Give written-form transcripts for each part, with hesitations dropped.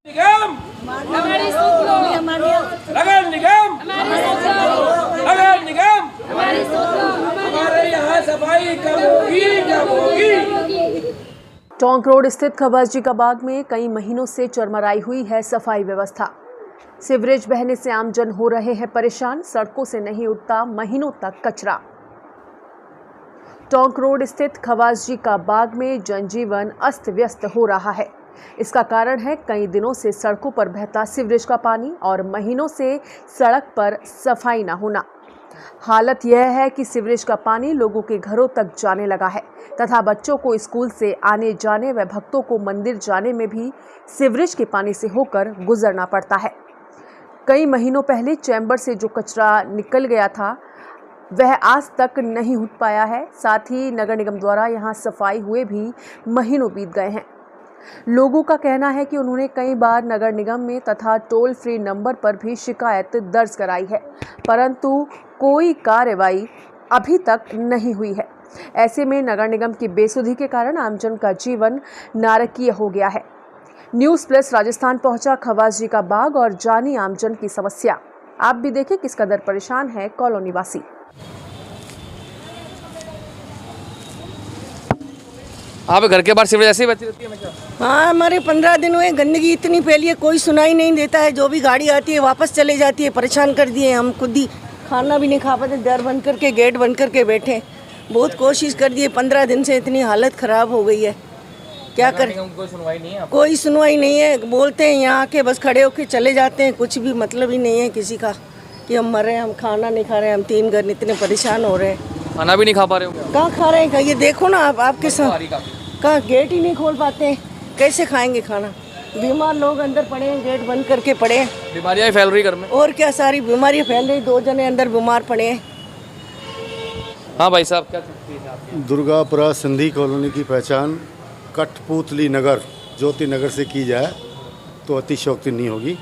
निगम हमारी सुन लो, नगर निगम नगर निगम हमारी सुन लो, हमारे यहाँ सफाई कब होगी जब होगी। टोंक रोड स्थित खबरजी का बाग में कई महीनों से चरमराई हुई है सफाई व्यवस्था। सीवरेज बहने से आमजन हो रहे हैं परेशान, सड़कों से नहीं उठता महीनों तक कचरा। टोंक रोड स्थित खवासजी का बाग में जनजीवन अस्त व्यस्त हो रहा है। इसका कारण है कई दिनों से सड़कों पर बहता सीवरेज का पानी और महीनों से सड़क पर सफाई न होना। हालत यह है कि सीवरेज का पानी लोगों के घरों तक जाने लगा है तथा बच्चों को स्कूल से आने जाने व भक्तों को मंदिर जाने में भी सीवरेज के पानी से होकर गुजरना पड़ता है। कई महीनों पहले चैम्बर से जो कचरा निकल गया था वह आज तक नहीं उठ पाया है। साथ ही नगर निगम द्वारा यहां सफाई हुए भी महीनों बीत गए हैं। लोगों का कहना है कि उन्होंने कई बार नगर निगम में तथा टोल फ्री नंबर पर भी शिकायत दर्ज कराई है, परंतु कोई कार्रवाई अभी तक नहीं हुई है। ऐसे में नगर निगम की बेसुधी के कारण आमजन का जीवन नारकीय हो गया है। न्यूज़ प्लस राजस्थान पहुंचा खवासजी का बाग और जानी आमजन की समस्या। आप भी देखें किस कदर परेशान है कॉलोनी वासी। आप घर के बाहर सीवरेज ऐसे ही बची रहती है हमेशा? हाँ, हमारे 15 दिन हुए, गंदगी इतनी फैली है, कोई सुनाई नहीं देता है। जो भी गाड़ी आती है वापस चले जाती है। परेशान कर दिए हम, खुद ही खाना भी नहीं खा पाते, दर बंद करके गेट बंद करके बैठे। बहुत कोशिश कर दिए, 15 दिन से इतनी हालत ख़राब हो गई है। क्या करें? कोई सुनवाई नहीं है? कोई सुनवाई नहीं है। बोलते हैं यहाँ आके बस खड़े होके चले जाते हैं। कुछ भी मतलब ही नहीं है किसी का कि हम मर रहे हैं, हम खाना नहीं खा रहे हैं, हम 3 घर इतने परेशान हो रहे हैं। खाना भी नहीं खा पा रहे हो? कहाँ खा रहे हैं? ये देखो ना आप, आपके साथ कहाँ गेट ही नहीं खोल पाते हैं, कैसे खाएंगे खाना? बीमार लोग अंदर पड़े हैं, गेट बंद करके पड़े हैं। बीमारियाँ फैल रही घर में। और क्या, सारी बीमारियाँ फैल रही। 2 जने अंदर बीमार पड़े हैं। हाँ भाई साहब, क्या चीज़ है आपकी? दुर्गापुरा सिंधी कॉलोनी की पहचान कठपुतली नगर ज्योति नगर से की जाए तो अतिशयोक्ति नहीं होगी।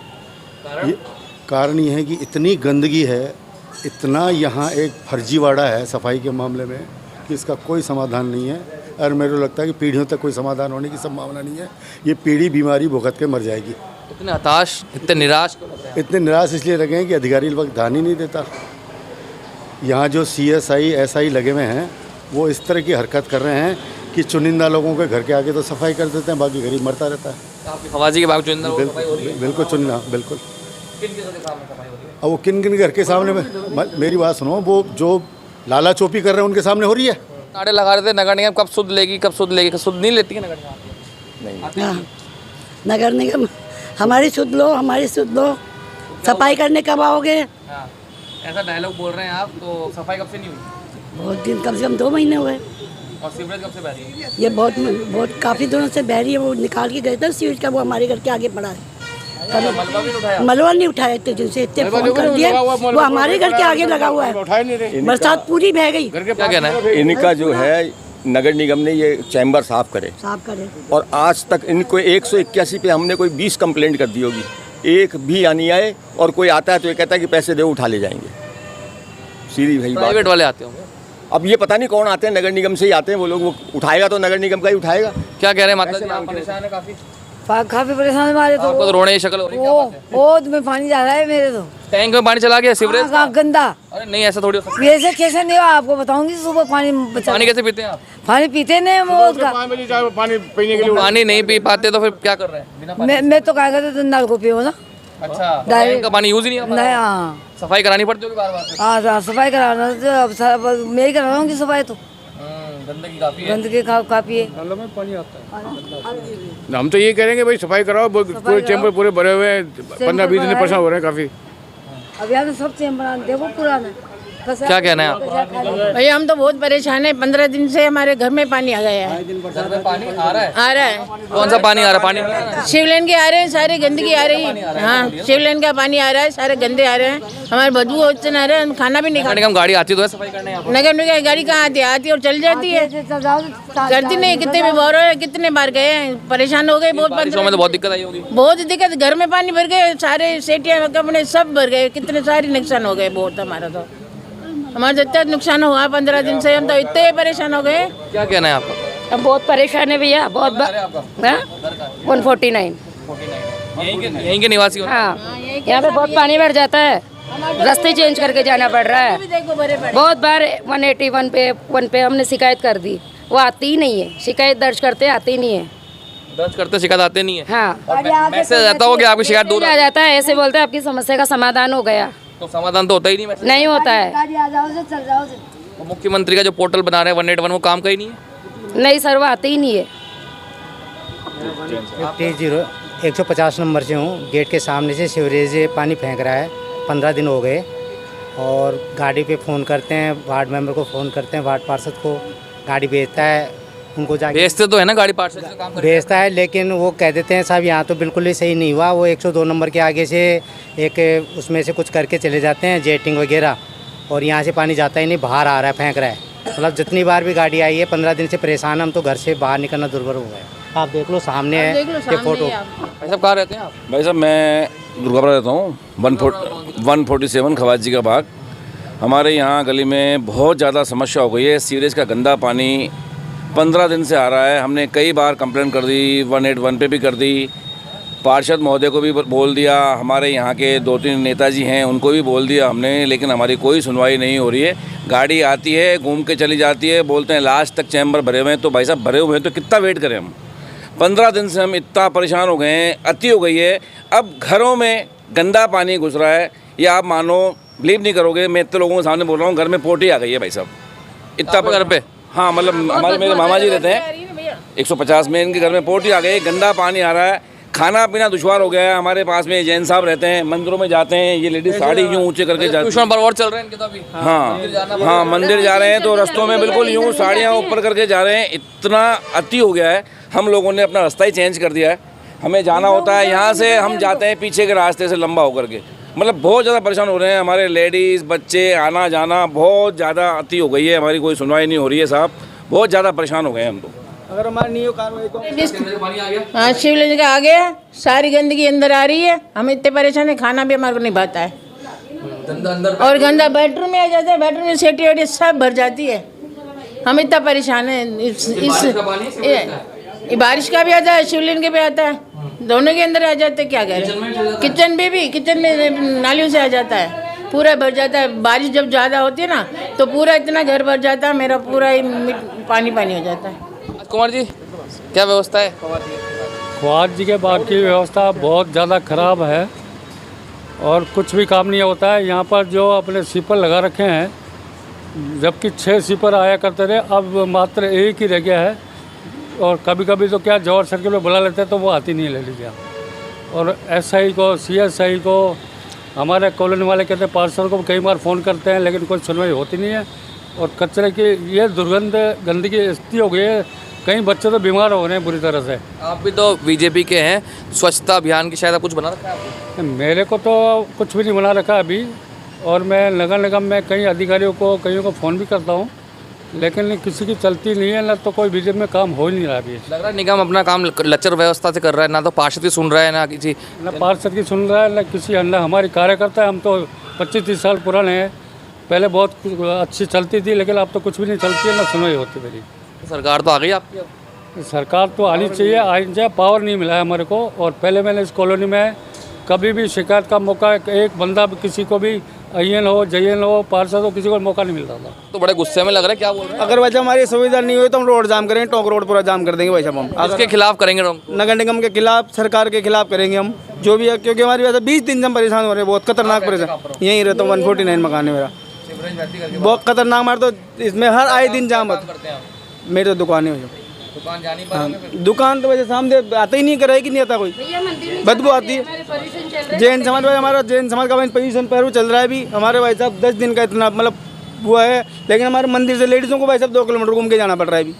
कारण ये है कि इतनी गंदगी है, इतना यहाँ एक फर्जीवाड़ा है सफाई के मामले में कि इसका कोई समाधान नहीं है। और मेरे को लगता है कि पीढ़ियों तक कोई समाधान होने की संभावना नहीं है। ये पीढ़ी बीमारी भुगत के मर जाएगी। इतने हताश, इतने निराश क्यों लग रहे हैं? इतने निराश इसलिए लगे हैं कि अधिकारी लोग ध्यान ही नहीं देता। यहाँ जो CSI SI लगे हुए हैं वो इस तरह की हरकत कर रहे हैं कि चुनिंदा लोगों के घर के आगे तो सफाई कर देते हैं, बाकी गरीब मरता रहता है। आपकी खवासजी के बाग चुनिंदा लोगों की सफाई हो रही है? बिल्कुल चुनिंदा, बिल्कुल। किन के सामने सफाई हो रही है? अब वो किन किन घर के सामने में, मेरी बात सुनो, वो जो लाला चोपी कर रहे हैं उनके सामने हो रही है। नारे लगा रहे थे नगर निगम कब सुध लेगी, कब सुध लेगी। सुध नहीं लेती है नगर निगम? हाँ, नगर निगम हमारी सुध लो, हमारी सुध लो, सफाई करने कब आओगे? हाँ, ऐसा डायलॉग बोल रहे हैं आप, तो सफाई कब से नहीं हुई? बहुत दिन, कम से कम 2 महीने हुए। और सीवरेज कब से बह रही है? ये बहुत काफ़ी दिनों से बह रही है। वो निकाल के गए थे सीवरेज का, वो हमारे घर के आगे पड़ा है। मलबा भी नहीं उठाया? मलबा नहीं उठाया, इतने दिन से इतने फोन कर दिए, वो हमारे घर के आगे लगा हुआ है। बरसात पूरी बह गई। क्या कहना है? इनका जो है नगर निगम ने ये चैम्बर साफ करे और आज तक इनको 181 पे हमने कोई 20 कंप्लेंट कर दी होगी, एक भी आनी आए। और कोई आता है तो ये कहता है कि पैसे दे उठा ले जाएंगे। सीधी भाई प्राइवेट वाले आते होंगे। अब ये पता नहीं कौन आते हैं, नगर निगम से ही आते हैं वो लोग। वो उठाएगा तो नगर निगम का ही उठाएगा। क्या कह रहे हैं माता जी, आप परेशान है काफी? काफी परेशान हमारे तो। आपको तो रोने की शक्ल हो रही है। ओ तुम्हें पानी जा रहा है मेरे तो। टैंक में पानी चला गया सीवरेज? गंदा। अरे नहीं, ऐसा थोड़ी हो सकता। वैसे कैसे नहीं, आपको बताऊंगी सुबह पानी बचा। पानी कैसे पीते हैं आप? पानी पीते नहीं वो उसका। पानी पीने के लिए पानी नहीं पी पाते तो फिर क्या कर रहे हैं बिना पानी? मैं तो क्या करता नल को पियो ना। अच्छा, टैंक का पानी यूज ही नहीं होता? नहीं। हाँ, सफाई करानी पड़ती होगी बार बार? हाँ, सफाई कराना तो मैं ही करा रहा हूँ कि सफाई तो। गंदगी काफी है। गंदगी काफी है। में पानी आता है। हम तो ये करेंगे भाई सफाई कराओ। पूरे चैम्बर पूरे भरे हुए हैं, 15-20 दिन परेशान हो रहे हैं काफी। अब यहाँ तो सब चैम्बर देखो पुराना। क्या कहना है आप? भैया हम तो बहुत परेशान है। 15 दिन से हमारे घर में पानी आ गया है। घर में पानी आ रहा है? आ रहा है। कौन सा पानी आ रहा है? पानी नहीं आ रहा है? शिवलेन के आ रहे हैं, सारे गंदगी आ रही है। हाँ, शिवलेन का पानी आ रहा है, सारे गंदे आ रहे हैं। हमारे बदबू आ रहे हैं, खाना भी नहीं खा। निगम गाड़ी आती तो है सफाई करने? नगर निगम गाड़ी कहाँ आती है? आती और चल जाती है, करती नहीं। कितने भी बार हो, कितने बार गए हैं, परेशान हो गए बहुत। बारिशों में तो बहुत दिक्कत आई होगी। बहुत दिक्कत, घर में पानी भर गए, सारे सेटियाँ कपड़े सब भर गए, कितने सारे नुकसान हो गए बहुत। हमारा तो हमारा जितना नुकसान हुआ 15 दिन से, हम तो इतने परेशान हो गए। क्या कहना है आपका? हम बहुत परेशान है भैया, बहुत 149। यहीं के निवासी हो? हाँ, यहाँ पे बहुत पानी भर जाता है, रास्ते चेंज करके जाना पड़ रहा है। बहुत बार 181 पे हमने शिकायत कर दी, वो आती ही नहीं है। शिकायत दर्ज करते आती ही नहीं है। दर्ज करते शिकायत आते नहीं है। हाँ, मैसेज आता हो कि आपकी शिकायत दूर आ जाता है, ऐसे बोलते हैं आपकी समस्या का समाधान हो गया। तो समाधान तो होता ही नहीं। मैसेज नहीं होता है। तो मुख्यमंत्री का जो पोर्टल बना रहे हैं 181 वो काम का ही नहीं है। नहीं सर, वो आती ही नहीं है। 150 नंबर से हूँ। गेट के सामने से सीवरेज पानी फेंक रहा है, 15 दिन हो गए। और गाड़ी पे फ़ोन करते हैं, वार्ड मेंबर को फ़ोन करते हैं, वार्ड पार्षद को, गाड़ी भेजता है, उनको जाके भेजते तो है ना गाड़ी पार्षद से काम भेजता है, लेकिन वो कह देते हैं साहब यहाँ तो बिल्कुल ही सही नहीं हुआ। वो 102 नंबर के आगे से एक उसमें से कुछ करके चले जाते हैं, जेटिंग वगैरह, और यहाँ से पानी जाता ही नहीं, बाहर आ रहा है, फेंक रहा है। मतलब जितनी बार भी गाड़ी आई है, 15 दिन से परेशान, हम तो घर से बाहर निकलना दुर्भर हो गया। आप देख लो, सामने है ये फोटो। भाई साहब कहाँ रहते हैं आप? भाई साहब मैं दुर्गापुरा रहता हूँ, 147 खवाजी का बाग। हमारे यहाँ गली में बहुत ज़्यादा समस्या हो गई है। सीवरेज का गंदा पानी 15 दिन से आ रहा है। हमने कई बार कंप्लेंट कर दी, 181 पे भी कर दी, पार्षद महोदय को भी बोल दिया, हमारे यहाँ के 2-3 नेताजी हैं उनको भी बोल दिया हमने, लेकिन हमारी कोई सुनवाई नहीं हो रही है। गाड़ी आती है, घूम के चली जाती है, बोलते हैं लास्ट तक चैम्बर भरे हुए हैं। तो भाई साहब भरे हुए हैं तो कितना वेट करें हम? 15 दिन से हम इतना परेशान हो गए हैं, अति हो गई है। अब घरों में गंदा पानी घुस रहा है, या आप मानो बिलीव नहीं करोगे, मैं इतने लोगों के सामने बोल रहा हूँ, घर में पोटी आ गई है भाई साहब। इतना घर पे, हाँ मतलब हमारे मेरे मामा जी रहते हैं 150 में, इनके घर में पोटी आ गई, गंदा पानी आ रहा है, खाना पीना दुश्वार हो गया है। हमारे पास में जैन साहब रहते हैं, मंदिरों में जाते हैं, ये लेडीज साड़ी यूँ ऊँचे करके जाते हैं। पर और चल रहे हैं इनके तो अभी। हाँ, मंदिर जा रहे हैं तो रस्तों में बिल्कुल यूँ साड़ियाँ ऊपर करके जा रहे हैं। इतना अति हो गया है, हम लोगों ने अपना रास्ता ही चेंज कर दिया है। हमें जाना होता है, यहाँ से हम जाते हैं पीछे के रास्ते से लंबा होकर के। मतलब बहुत ज़्यादा परेशान हो रहे हैं हमारे लेडीज़ बच्चे, आना जाना बहुत ज़्यादा अति हो गई है। हमारी कोई सुनवाई नहीं हो रही है साहब, बहुत ज़्यादा परेशान हो गए हैं हम तो। अगर हमारी नहीं हो कार्रवाई तो हाँ, शिवलिंग का आ गया, सारी गंदगी अंदर आ रही है। हम इतने परेशान है, खाना भी हमारे को नहीं भाता है, और गंदा बेडरूम में आ जाता है, बेडरूम में सेटी वेटी सब भर जाती है। हम इतना परेशान है। बारिश का भी आता है, शिवलिंग के भी आता है, दोनों के अंदर आ जाते हैं। क्या करें? किचन में नालियों से आ जाता है, पूरा भर जाता है। बारिश जब ज़्यादा होती है ना तो पूरा इतना घर भर जाता है, मेरा पूरा ही पानी हो जाता है। कुमार जी क्या व्यवस्था है? खवाजी के बाग की व्यवस्था बहुत ज़्यादा ख़राब है और कुछ भी काम नहीं होता है। यहाँ पर जो अपने स्वीपर लगा रखे हैं, जबकि 6 स्वीपर आया करते थे, अब मात्र 1 ही रह गया है। और कभी कभी तो क्या जौहर सर्किल में बुला लेते हैं तो वो आती नहीं, ले लीजिए। और SI को, CSI को, हमारे कॉलोनी वाले कहते हैं, पार्षद को कई बार फ़ोन करते हैं, लेकिन कोई सुनवाई होती नहीं है। और कचरे की ये दुर्गंध, गंदगी इतनी हो गई है, कई बच्चे तो बीमार हो रहे हैं बुरी तरह से। आप भी तो बीजेपी के हैं, स्वच्छता अभियान की शायद आप कुछ बना रखा है आपको? मेरे को तो कुछ भी नहीं बना रखा अभी, और मैं नगर निगम में कई अधिकारियों को, कईयों को फ़ोन भी करता हूँ, लेकिन किसी की चलती नहीं है, ना तो कोई बीजेपी में काम हो ही नहीं रहा अभी। लग रहा है निगम अपना काम लचर व्यवस्था से कर रहा है, ना तो पार्षद की सुन रहा है, ना किसी पार्षद की सुन रहा है, ना किसी अन्ना हमारी कार्यकर्ता है। हम तो 25-30 साल पुराने हैं, पहले बहुत अच्छी चलती थी, लेकिन अब तो कुछ भी नहीं चलती है, ना सुनवाई होती मेरी। सरकार तो आ गई आपकी? सरकार तो आनी चाहिए, पावर नहीं मिला है हमारे को। और पहले मैंने इस कॉलोनी में कभी भी शिकायत का मौका, एक बंदा किसी को भी IN हो, JN हो, पार्षद हो, किसी को मौका नहीं मिलता था। तो बड़े गुस्से में लग रहा है, क्या बोल रहे हैं? अगर वैसे हमारी सुविधा नहीं हुई तो हम रोड जाम करेंगे, टोंक रोड पूरा जाम कर देंगे भाई साहब। हम इसके खिलाफ करेंगे, नगर निगम के खिलाफ, सरकार के खिलाफ करेंगे हम, जो भी है। क्योंकि हमारी वैसे 20 दिन से हम परेशान हो रहे हैं, बहुत खतरनाक परेशान। यहीं रहता हूँ, 149 मकान है मेरा, बहुत खतरनाक। हमारे तो इसमें हर आए दिन जाम होता है। मेरी तो दुकान है, दुकान जानी पर दुकान तो वैसे सामने आता ही नहीं, करे कि नहीं आता कोई, बदबू आती है। जैन समाज भाई, हमारा जैन समाज का पोजीशन पर चल रहा है अभी हमारे भाई साहब। 10 दिन का इतना मतलब हुआ है, लेकिन हमारे मंदिर से लेडीज़ों को भाई साहब 2 किलोमीटर घूम के जाना पड़ रहा है अभी।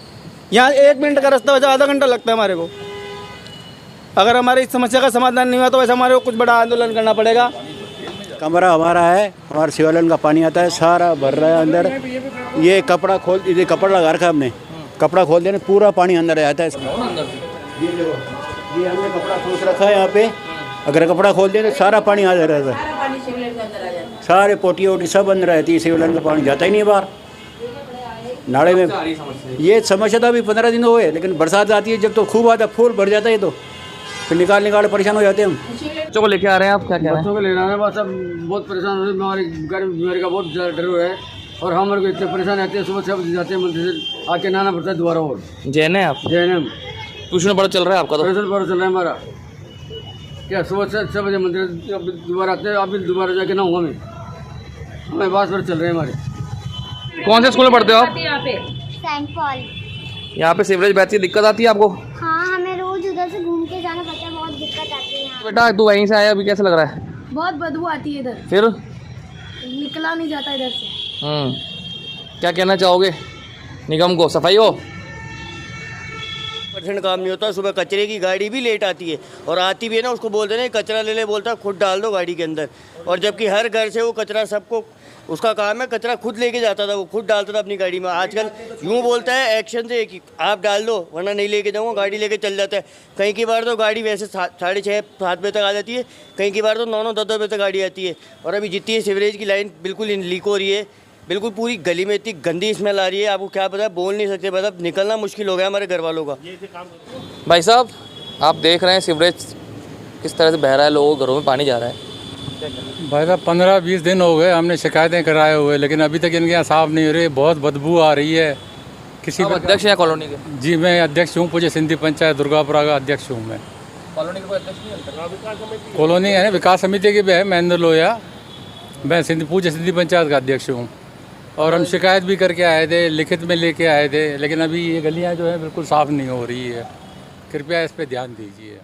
यहाँ 1 मिनट का रास्ता वैसे आधा घंटा लगता है हमारे को। अगर हमारी इस समस्या का समाधान नहीं हुआ तो वैसे हमारे को कुछ बड़ा आंदोलन करना पड़ेगा। कमरा हमारा है, हमारे शिवालन का पानी आता है, सारा भर रहा है अंदर। ये कपड़ा खोल, ये कपड़ा लगा रखा है हमने, कपड़ा खोल देने पूरा पानी अंदर आता है इसमें। ये हमने कपड़ा खोस रखा है यहाँ पे, अगर कपड़ा खोल दें तो सारा पानी आ जा रहा है, सारे पोटी वोटी सब अंदर रहती है। शिवलन का पानी जाता ही नहीं बाहर नाले में। ये समस्या तो अभी 15 दिन हुए, लेकिन बरसात आती है जब तो खूब आता, फूल भर जाता है। तो फिर निकाल परेशान हो जाते हैं हम। बच्चों को लेके आ रहे हैं आप, क्या कह रहे हैं? बच्चों को ले रहा है, बस अब बहुत परेशान हो रहे हैं। हमारे घर में बीमारी का बहुत ज़्यादा डर हो रहा है और हमारे को इतने परेशान रहते हैं। सुबह 6 बजे जाते हैं मंदिर से, आके नहाना पड़ता है दोबारा। और जैन है आप? जैन ट्यूशन पढ़ा चल रहा है आपका? तो ट्यूशन पढ़ा चल रहा है हमारा। क्या सुबह 6 बजे मंदिर दोबारा आते हैं, अभी दोबारा जाके नहाऊंगा मैं। हमें बास पर चल रहे हैं हमारे। कौन से स्कूल में पढ़ते हो आप? यहाँ पे सेंट पॉल। यहाँ पे सीवरेज बहती है, दिक्कत आती है आपको? हाँ, हमें रोज उधर से घूम के जाना पड़ता है, बहुत दिक्कत आती है यहाँ। बेटा तू वहीं से आया, अभी कैसा लग रहा है? बहुत बदबू आती है इधर, फिर निकला नहीं जाता इधर से। क्या कहना चाहोगे निगम को? सफाई हो? % काम नहीं होता। सुबह कचरे की गाड़ी भी लेट आती है, और आती भी है ना, उसको बोलते ना कचरा ले ले, बोलता खुद डाल दो गाड़ी के अंदर। और जबकि हर घर से वो कचरा, सबको उसका काम है, कचरा खुद लेके जाता था, वो खुद डालता था अपनी गाड़ी में। आजकल यूँ बोलता है एक्शन से कि आप डाल दो वरना नहीं लेके जाऊँगा, गाड़ी लेके चल जाता है। कहीं की बार तो गाड़ी वैसे 6:30-7 बजे तक आ जाती है, कहीं की बार तो 9-10 बजे तक गाड़ी आती है। और अभी जितनी सीवरेज की लाइन बिल्कुल लीक हो रही है, बिल्कुल पूरी गली में इतनी गंदी स्मेल आ रही है, आपको क्या पता, बोल नहीं सकते, मतलब निकलना मुश्किल हो गया हमारे घर वालों का। भाई साहब आप देख रहे हैं सीवरेज किस तरह से बह रहा है, लोगों के घरों में पानी जा रहा है। भाई साहब 15-20 दिन हो गए हमने शिकायतें कराए हुए, लेकिन अभी तक इनके यहाँ साफ नहीं हो रही। बहुत बदबू आ रही है। किसी अध्यक्ष है कॉलोनी के? जी मैं अध्यक्ष हूँ, पूजे सिंधी पंचायत दुर्गापुरा का अध्यक्ष हूँ मैं। कॉलोनी के कोई अध्यक्ष नहीं है? कॉलोनी है, विकास समिति की भी है, महेंद्र लोहिया। मैं पूजे सिंधी पंचायत का अध्यक्ष हूँ। और हम शिकायत भी करके आए थे, लिखित में लेके आए थे, लेकिन अभी ये गलियाँ जो हैं बिल्कुल साफ़ नहीं हो रही है। कृपया इस पर ध्यान दीजिए।